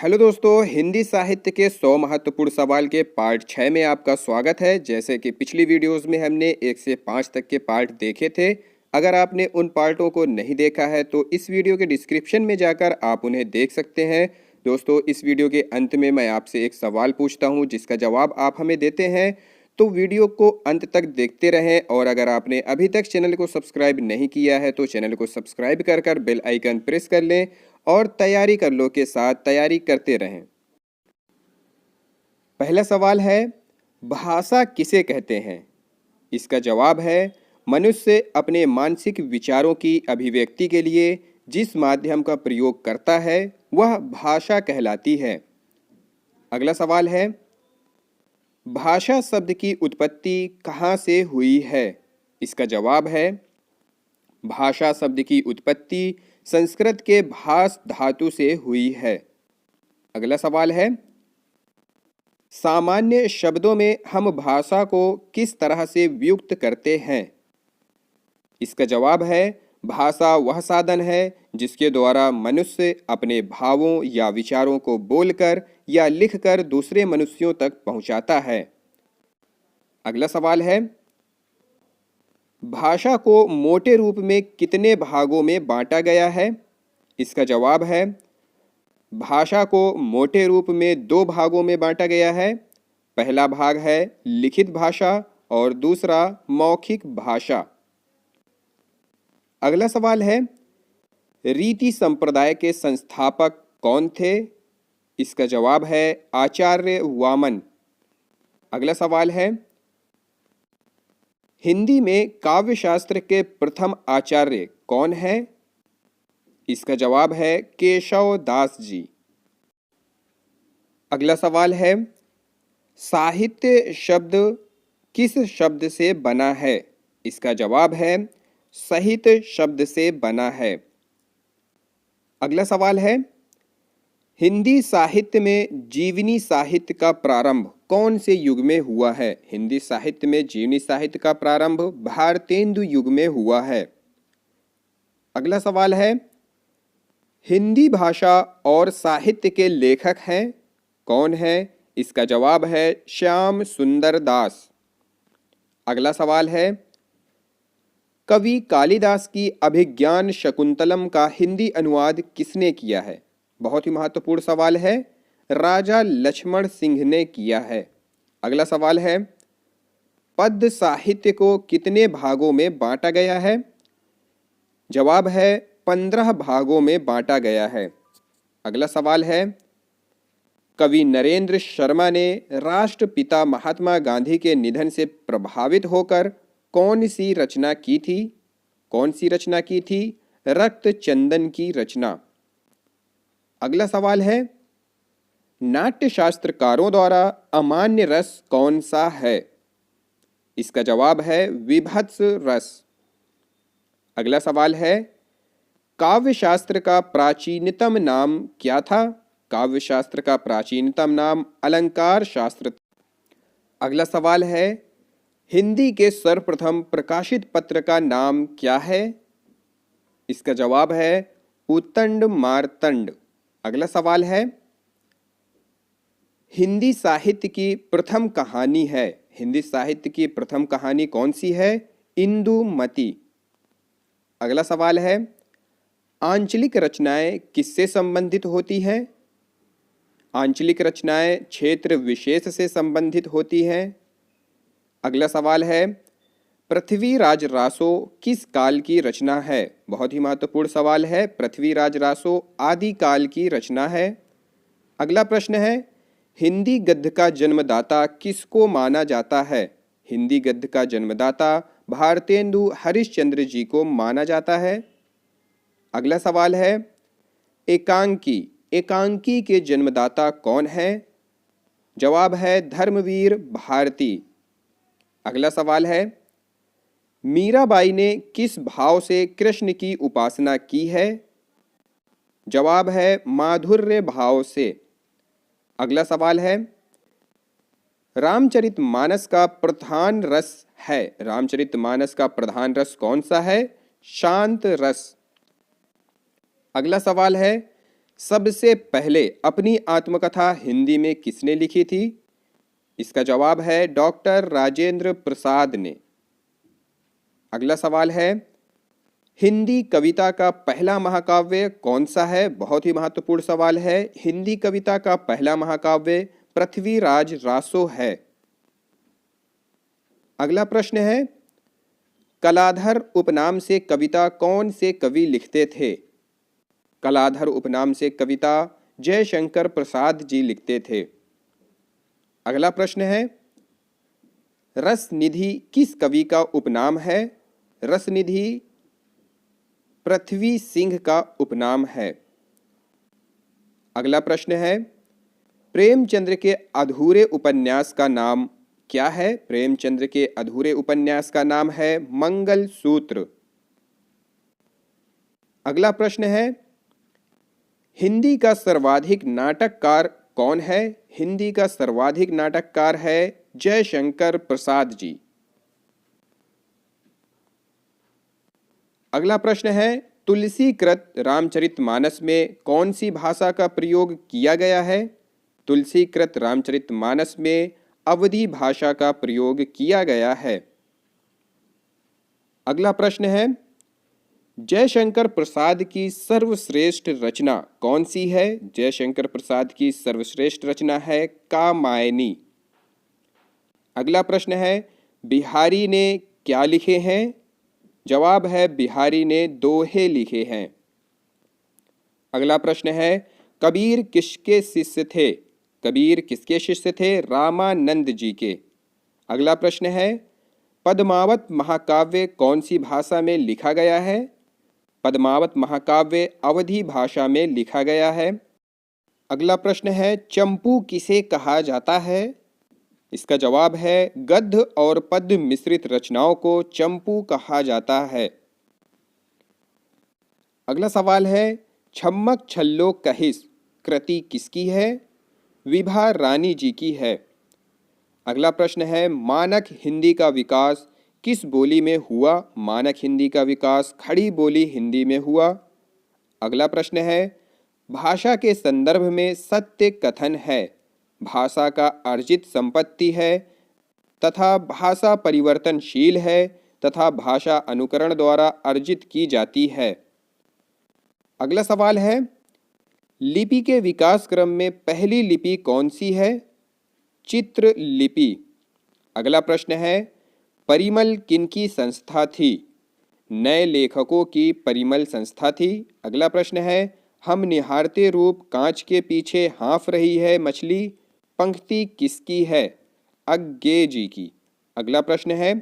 Hello दोस्तों, हिंदी साहित्य के 100 महत्वपूर्ण सवाल के पार्ट 6 में आपका स्वागत है। जैसे कि पिछली वीडियोस में हमने 1 से 5 तक के पार्ट देखे थे। अगर आपने उन पार्टों को नहीं देखा है तो इस वीडियो के डिस्क्रिप्शन में जाकर आप उन्हें देख सकते हैं। दोस्तों, इस वीडियो के अंत में मैं आपसे एक सवाल पूछता हूं जिसका जवाब आप हमें देते हैं। तो वीडियो को अंत तक देखते रहें और अगर आपने अभी तक चैनल को सब्सक्राइब नहीं किया है तो चैनल को सब्सक्राइब कर बेल आइकन प्रेस कर लें और तैयारी कर लो के साथ तैयारी करते रहें। पहला सवाल है, भाषा किसे कहते हैं? इसका जवाब है, मनुष्य अपने मानसिक विचारों की अभिव्यक्ति के लिए जिस माध्यम का प्रयोग करता है वह भाषा कहलाती है। अगला सवाल है, भाषा शब्द की उत्पत्ति कहाँ से हुई है? इसका जवाब है, भाषा शब्द की उत्पत्ति संस्कृत के भास धातु से हुई है। अगला सवाल है, सामान्य शब्दों में हम भाषा को किस तरह से व्युक्त करते हैं? इसका जवाब है, भाषा वह साधन है जिसके द्वारा मनुष्य अपने भावों या विचारों को बोलकर या लिखकर दूसरे मनुष्यों तक पहुंचाता है। अगला सवाल है, भाषा को मोटे रूप में कितने भागों में बांटा गया है? इसका जवाब है, भाषा को मोटे रूप में 2 भागों में बांटा गया है। पहला भाग है लिखित भाषा और दूसरा मौखिक भाषा। अगला सवाल है, रीति संप्रदाय के संस्थापक कौन थे? इसका जवाब है, आचार्य वामन। अगला सवाल है, हिंदी में काव्यशास्त्र के प्रथम आचार्य कौन है? इसका जवाब है, केशव दास जी। अगला सवाल है, साहित्य शब्द किस शब्द से बना है? इसका जवाब है, सहित शब्द से बना है। अगला सवाल है, हिंदी साहित्य में जीवनी साहित्य का प्रारंभ कौन से युग में हुआ है? हिंदी साहित्य में जीवनी साहित्य का प्रारंभ भारतेंदु युग में हुआ है। अगला सवाल है, हिंदी भाषा और साहित्य के लेखक हैं कौन है? इसका जवाब है, श्याम सुंदर दास। अगला सवाल है, कवि कालिदास की अभिज्ञान शकुंतलम का हिंदी अनुवाद किसने किया है? बहुत ही महत्वपूर्ण सवाल है, राजा लक्ष्मण सिंह ने किया है। अगला सवाल है, पद्य साहित्य को कितने भागों में बांटा गया है? जवाब है, 15 भागों में बांटा गया है। अगला सवाल है, कवि नरेंद्र शर्मा ने राष्ट्रपिता महात्मा गांधी के निधन से प्रभावित होकर कौन सी रचना की थी? कौन सी रचना की थी? रक्त चंदन की रचना। अगला सवाल है, नाट्य शास्त्रकारों द्वारा अमान्य रस कौन सा है? इसका जवाब है, विभत्स रस। अगला सवाल है, काव्यशास्त्र का प्राचीनतम नाम क्या था? काव्यशास्त्र का प्राचीनतम नाम अलंकार शास्त्र। अगला सवाल है, हिंदी के सर्वप्रथम प्रकाशित पत्र का नाम क्या है? इसका जवाब है, उत्तंड मार्तंड। अगला सवाल है, हिंदी साहित्य की प्रथम कहानी है। हिंदी साहित्य की प्रथम कहानी कौन सी है? इंदुमती। अगला सवाल है, आंचलिक रचनाएं किससे संबंधित होती हैं? आंचलिक रचनाएं क्षेत्र विशेष से संबंधित होती हैं। अगला सवाल है, पृथ्वीराज रासो किस काल की रचना है? बहुत ही महत्वपूर्ण सवाल है, पृथ्वीराज रासो आदिकाल की रचना है। अगला प्रश्न है, हिंदी गद्य का जन्मदाता किसको माना जाता है? हिंदी गद्य का जन्मदाता भारतेंदु हरिश्चंद्र जी को माना जाता है। अगला सवाल है, एकांकी एकांकी के जन्मदाता कौन है? जवाब है, धर्मवीर भारती। अगला सवाल है, मीराबाई ने किस भाव से कृष्ण की उपासना की है? जवाब है, माधुर्य भाव से। अगला सवाल है, रामचरितमानस का प्रधान रस है। रामचरितमानस का प्रधान रस कौन सा है? शांत रस। अगला सवाल है, सबसे पहले अपनी आत्मकथा हिंदी में किसने लिखी थी? इसका जवाब है डॉक्टर राजेंद्र प्रसाद ने। अगला सवाल है, हिंदी कविता का पहला महाकाव्य कौन सा है? बहुत ही महत्वपूर्ण सवाल है। हिंदी कविता का पहला महाकाव्य पृथ्वीराज रासो है। अगला प्रश्न है, कलाधर उपनाम से कविता कौन से कवि लिखते थे? कलाधर उपनाम से कविता जयशंकर प्रसाद जी लिखते थे। अगला प्रश्न है, रसनिधि किस कवि का उपनाम है? रसनिधि पृथ्वी सिंह का उपनाम है। अगला प्रश्न है, प्रेमचंद्र के अधूरे उपन्यास का नाम क्या है? प्रेमचंद्र के अधूरे उपन्यास का नाम है मंगल सूत्र। अगला प्रश्न है, हिंदी का सर्वाधिक नाटककार कौन है? हिंदी का सर्वाधिक नाटककार है जयशंकर प्रसाद जी। अगला प्रश्न है, तुलसीकृत रामचरितमानस में कौन सी भाषा का प्रयोग किया गया है? तुलसीकृत रामचरितमानस में अवधी भाषा का प्रयोग किया गया है। अगला प्रश्न है, जयशंकर प्रसाद की सर्वश्रेष्ठ रचना कौन सी है? जयशंकर प्रसाद की सर्वश्रेष्ठ रचना है कामायनी। अगला प्रश्न है, बिहारी ने क्या लिखे हैं? जवाब है बिहारी ने दोहे लिखे हैं। अगला प्रश्न है, कबीर किसके शिष्य थे? कबीर किसके शिष्य थे? रामानंद जी के। अगला प्रश्न है, पद्मावत महाकाव्य कौन सी भाषा में लिखा गया है? पद्मावत महाकाव्य अवधी भाषा में लिखा गया है। अगला प्रश्न है, चंपू किसे कहा जाता है? इसका जवाब है गद्य और पद्य मिश्रित रचनाओं को चंपू कहा जाता है। अगला सवाल है, छम्मक छल्लो कहिस कृति किसकी है? विभा रानी जी की है। अगला प्रश्न है, मानक हिंदी का विकास किस बोली में हुआ? मानक हिंदी का विकास खड़ी बोली हिंदी में हुआ। अगला प्रश्न है, भाषा के संदर्भ में सत्य कथन है, भाषा का अर्जित संपत्ति है तथा भाषा परिवर्तनशील है तथा भाषा अनुकरण द्वारा अर्जित की जाती है। अगला सवाल है, लिपि के विकास क्रम में पहली लिपि कौन सी है? चित्र लिपि। अगला प्रश्न है, परिमल किनकी संस्था थी? नए लेखकों की परिमल संस्था थी। अगला प्रश्न है, हम निहारते रूप कांच के पीछे हाँफ रही है मछली पंक्ति किसकी है? अज्ञे जी की। अगला प्रश्न है,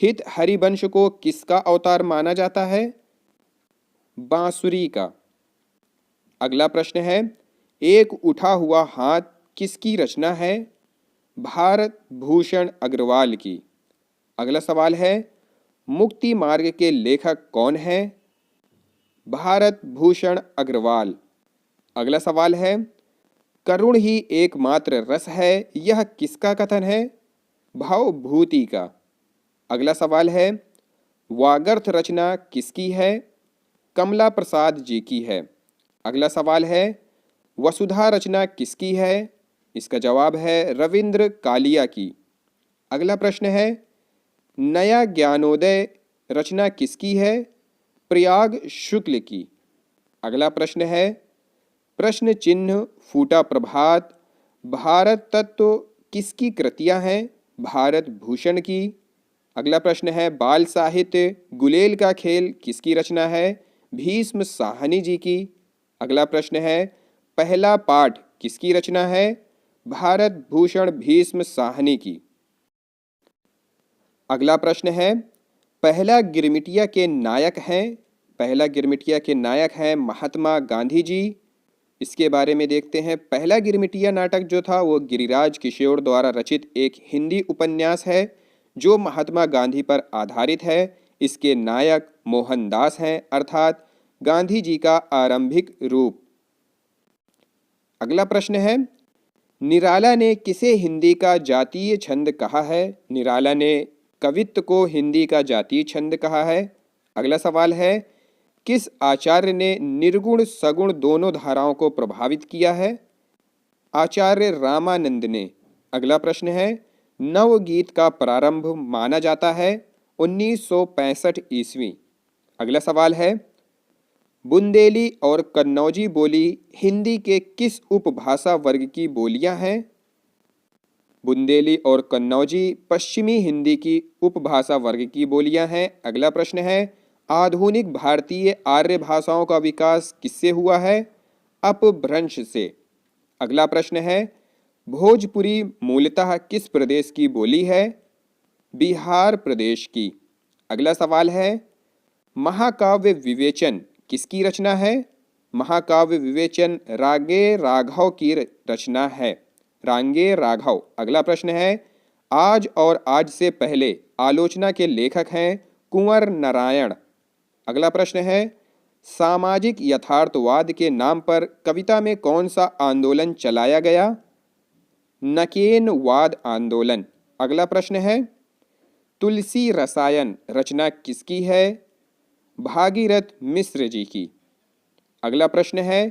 हित हरिवंश को किसका अवतार माना जाता है? बांसुरी का। अगला प्रश्न है, एक उठा हुआ हाथ किसकी रचना है? भारत भूषण अग्रवाल की। अगला सवाल है, मुक्ति मार्ग के लेखक कौन है? भारत भूषण अग्रवाल। अगला सवाल है, करुण ही एकमात्र रस है, यह किसका कथन है? भवभूति का। अगला सवाल है, वागर्थ रचना किसकी है? कमला प्रसाद जी की है। अगला सवाल है, वसुधा रचना किसकी है? इसका जवाब है रविंद्र कालिया की। अगला प्रश्न है, नया ज्ञानोदय रचना किसकी है? प्रयाग शुक्ल की। अगला प्रश्न है, प्रश्न चिन्ह फूटा प्रभात भारत तत्व किसकी कृतियां हैं? भारत भूषण की। अगला प्रश्न है, बाल साहित्य गुलेल का खेल किसकी रचना है? भीष्म साहनी जी की। अगला प्रश्न है, पहला पाठ किसकी रचना है? भारत भूषण भीष्म साहनी की। अगला प्रश्न है, पहला गिरमिटिया के नायक हैं? पहला गिरमिटिया के नायक हैं महात्मा गांधी जी। इसके बारे में देखते हैं। पहला गिरमिटिया नाटक जो था वो गिरिराज किशोर द्वारा रचित एक हिंदी उपन्यास है जो महात्मा गांधी पर आधारित है। इसके नायक मोहनदास हैं, अर्थात गांधी जी का आरंभिक रूप। अगला प्रश्न है, निराला ने किसे हिंदी का जातीय छंद कहा है? निराला ने कवित्व को हिंदी का जातीय छंद कहा है। अगला सवाल है, किस आचार्य ने निर्गुण सगुण दोनों धाराओं को प्रभावित किया है? आचार्य रामानंद ने। अगला प्रश्न है, नवगीत का प्रारंभ माना जाता है 1965 ईस्वी। अगला सवाल है, बुंदेली और कन्नौजी बोली हिंदी के किस उपभाषा वर्ग की बोलियां हैं? बुंदेली और कन्नौजी पश्चिमी हिंदी की उपभाषा वर्ग की बोलियां हैं। अगला प्रश्न है, आधुनिक भारतीय आर्य भाषाओं का विकास किससे हुआ है? अपभ्रंश से। अगला प्रश्न है, भोजपुरी मूलतः किस प्रदेश की बोली है? बिहार प्रदेश की। अगला सवाल है, महाकाव्य विवेचन किसकी रचना है? महाकाव्य विवेचन रांगे राघव की रचना है। रांगे राघव। अगला प्रश्न है, आज और आज से पहले आलोचना के लेखक हैं कुंवर नारायण। अगला प्रश्न है, सामाजिक यथार्थवाद के नाम पर कविता में कौन सा आंदोलन चलाया गया? नकेनवाद आंदोलन। अगला प्रश्न है, तुलसी रसायन रचना किसकी है? भागीरथ मिश्र जी की। अगला प्रश्न है,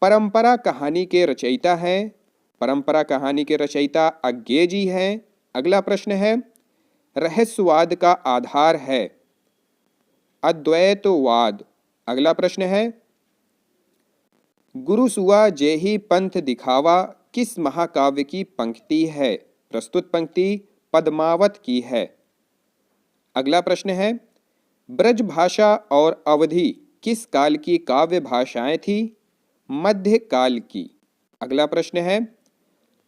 परंपरा कहानी के रचयिता हैं? परंपरा कहानी के रचयिता अज्ञे जी हैं। अगला प्रश्न है, रहस्यवाद का आधार है? अद्वैतवाद। अगला प्रश्न है, गुरु सुआ जेहि पंथ दिखावा किस महाकाव्य की पंक्ति है? प्रस्तुत पंक्ति पद्मावत की है। अगला प्रश्न है, ब्रज भाषा और अवधी किस काल की काव्य भाषाएं थी? मध्य काल की। अगला प्रश्न है,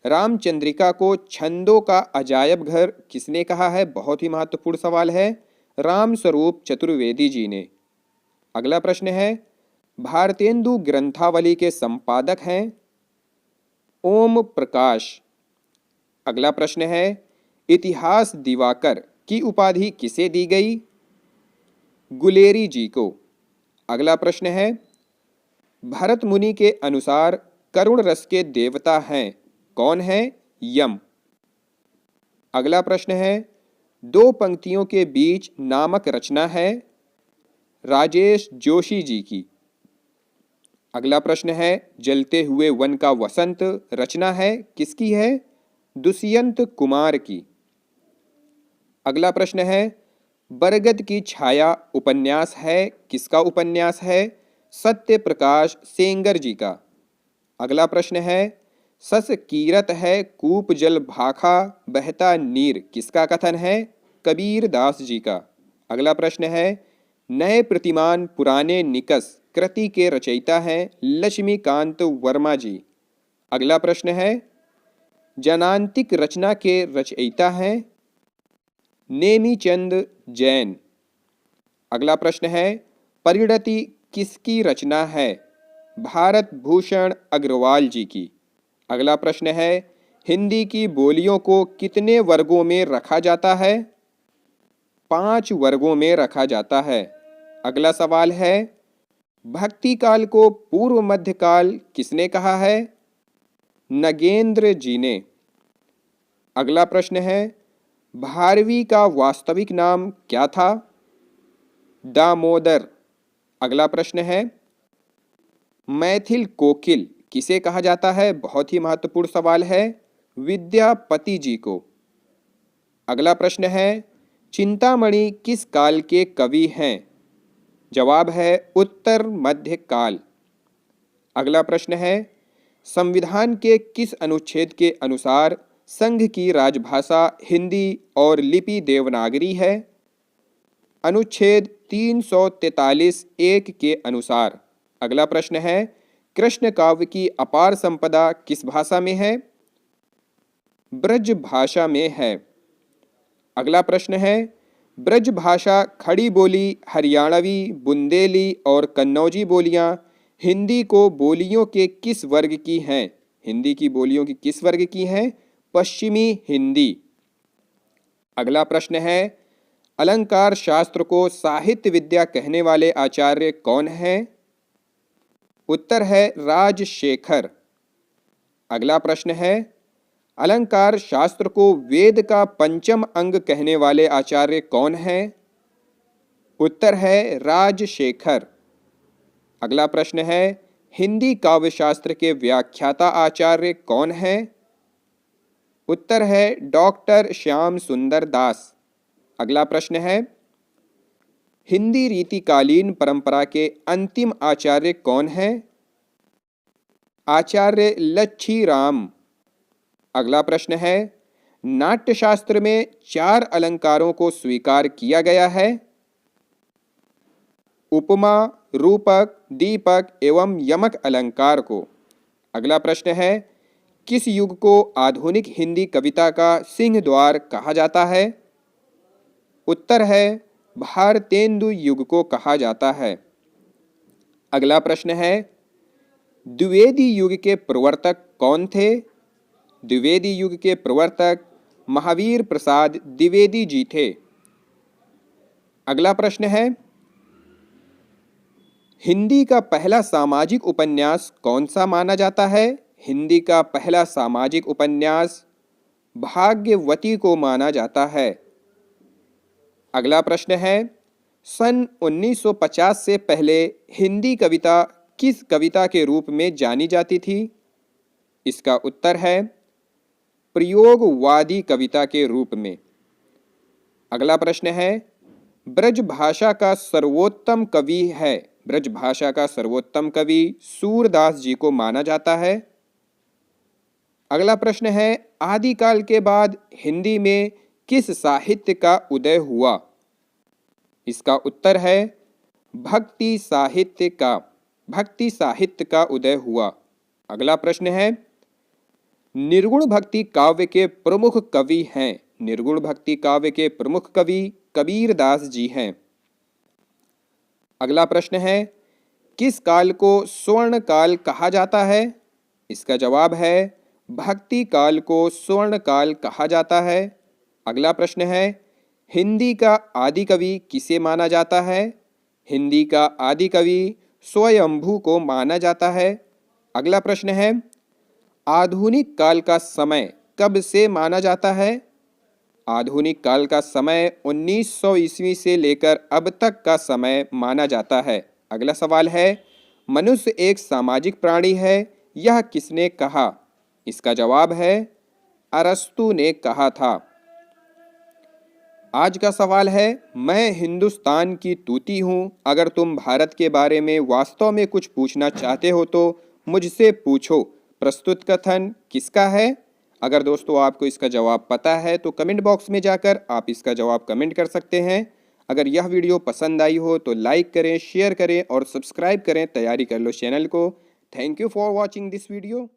रामचंद्रिका को छंदों का अजायब घर किसने कहा है? बहुत ही महत्वपूर्ण सवाल है, राम स्वरूप चतुर्वेदी जी ने। अगला प्रश्न है, भारतेंदु ग्रंथावली के संपादक हैं? ओम प्रकाश। अगला प्रश्न है, इतिहास दिवाकर की उपाधि किसे दी गई? गुलेरी जी को। अगला प्रश्न है, भरत मुनि के अनुसार करुण रस के देवता हैं? कौन है? यम। अगला प्रश्न है, दो पंक्तियों के बीच नामक रचना है? राजेश जोशी जी की। अगला प्रश्न है, जलते हुए वन का वसंत रचना है किसकी है? दुष्यंत कुमार की। अगला प्रश्न है, बरगद की छाया उपन्यास है किसका उपन्यास है? सत्य प्रकाश सेंगर जी का। अगला प्रश्न है, सस कीरत है कूप जल भाखा बहता नीर किसका कथन है? कबीर दास जी का। अगला प्रश्न है, नए प्रतिमान पुराने निकस कृति के रचयिता हैं लक्ष्मीकांत वर्मा जी। अगला प्रश्न है, जनांतिक रचना के रचयिता हैं? नेमीचंद जैन। अगला प्रश्न है, परिणति किसकी रचना है? भारत भूषण अग्रवाल जी की। अगला प्रश्न है, हिंदी की बोलियों को कितने वर्गों में रखा जाता है? 5 वर्गों में रखा जाता है। अगला सवाल है, भक्ति काल को पूर्व मध्य काल किसने कहा है? नगेंद्र जी ने। अगला प्रश्न है, भारवी का वास्तविक नाम क्या था? दामोदर। अगला प्रश्न है, मैथिल कोकिल किसे कहा जाता है? बहुत ही महत्वपूर्ण सवाल है, विद्यापति जी को। अगला प्रश्न है, चिंतामणि किस काल के कवि हैं? जवाब है उत्तर मध्य काल। अगला प्रश्न है, संविधान के किस अनुच्छेद के अनुसार संघ की राजभाषा हिंदी और लिपि देवनागरी है? अनुच्छेद 343(1) के अनुसार। अगला प्रश्न है, कृष्ण काव्य की अपार संपदा किस भाषा में है? ब्रज भाषा में है। अगला प्रश्न है, ब्रज भाषा खड़ी बोली हरियाणवी बुंदेली और कन्नौजी बोलियां हिंदी को बोलियों के किस वर्ग की हैं? हिंदी की बोलियों की किस वर्ग की हैं? पश्चिमी हिंदी। अगला प्रश्न है, अलंकार शास्त्र को साहित्य विद्या कहने वाले आचार्य कौन हैं? उत्तर है राजशेखर। अगला प्रश्न है, अलंकार शास्त्र को वेद का पंचम अंग कहने वाले आचार्य कौन हैं? उत्तर है राजशेखर। अगला प्रश्न है, हिंदी काव्य शास्त्र के व्याख्याता आचार्य कौन है? उत्तर है डॉक्टर श्याम सुंदर दास। अगला प्रश्न है, हिंदी रीतिकालीन परंपरा के अंतिम आचार्य कौन है? आचार्य लच्छी राम। अगला प्रश्न है, नाट्यशास्त्र में 4 अलंकारों को स्वीकार किया गया है? उपमा, रूपक, दीपक एवं यमक अलंकार को। अगला प्रश्न है, किस युग को आधुनिक हिंदी कविता का सिंह द्वार कहा जाता है? उत्तर है भारतेंदु युग को कहा जाता है। अगला प्रश्न है, द्विवेदी युग के प्रवर्तक कौन थे? द्विवेदी युग के प्रवर्तक महावीर प्रसाद द्विवेदी जी थे। अगला प्रश्न है, हिंदी का पहला सामाजिक उपन्यास कौन सा माना जाता है? हिंदी का पहला सामाजिक उपन्यास भाग्यवती को माना जाता है। अगला प्रश्न है, सन 1950 से पहले हिंदी कविता किस कविता के रूप में जानी जाती थी? इसका उत्तर है प्रयोगवादी कविता के रूप में। अगला प्रश्न है, ब्रज भाषा का सर्वोत्तम कवि है, ब्रज भाषा का सर्वोत्तम कवि सूरदास जी को माना जाता है। अगला प्रश्न है, आदिकाल के बाद हिंदी में किस साहित्य का उदय हुआ? इसका उत्तर है भक्ति साहित्य का, भक्ति साहित्य का उदय हुआ। अगला प्रश्न है, निर्गुण भक्ति काव्य के प्रमुख कवि हैं? निर्गुण भक्ति काव्य के प्रमुख कवि कबीरदास जी हैं। अगला प्रश्न है, किस काल को स्वर्ण काल कहा जाता है? इसका जवाब है भक्ति काल को स्वर्ण काल कहा जाता है। अगला प्रश्न है, हिंदी का आदि कवि किसे माना जाता है? हिंदी का आदि कवि स्वयंभू को माना जाता है। अगला प्रश्न है, आधुनिक काल का समय कब से माना जाता है? आधुनिक काल का समय 1900 ईस्वी से लेकर अब तक का समय माना जाता है। अगला सवाल है, मनुष्य एक सामाजिक प्राणी है, यह किसने कहा? इसका जवाब है अरस्तु ने कहा था। आज का सवाल है, मैं हिंदुस्तान की तूती हूँ, अगर तुम भारत के बारे में वास्तव में कुछ पूछना चाहते हो तो मुझसे पूछो। प्रस्तुत कथन किसका है? अगर दोस्तों आपको इसका जवाब पता है तो कमेंट बॉक्स में जाकर आप इसका जवाब कमेंट कर सकते हैं। अगर यह वीडियो पसंद आई हो तो लाइक करें, शेयर करें और सब्सक्राइब करें। तैयारी कर लो चैनल को। Thank you for watching this video.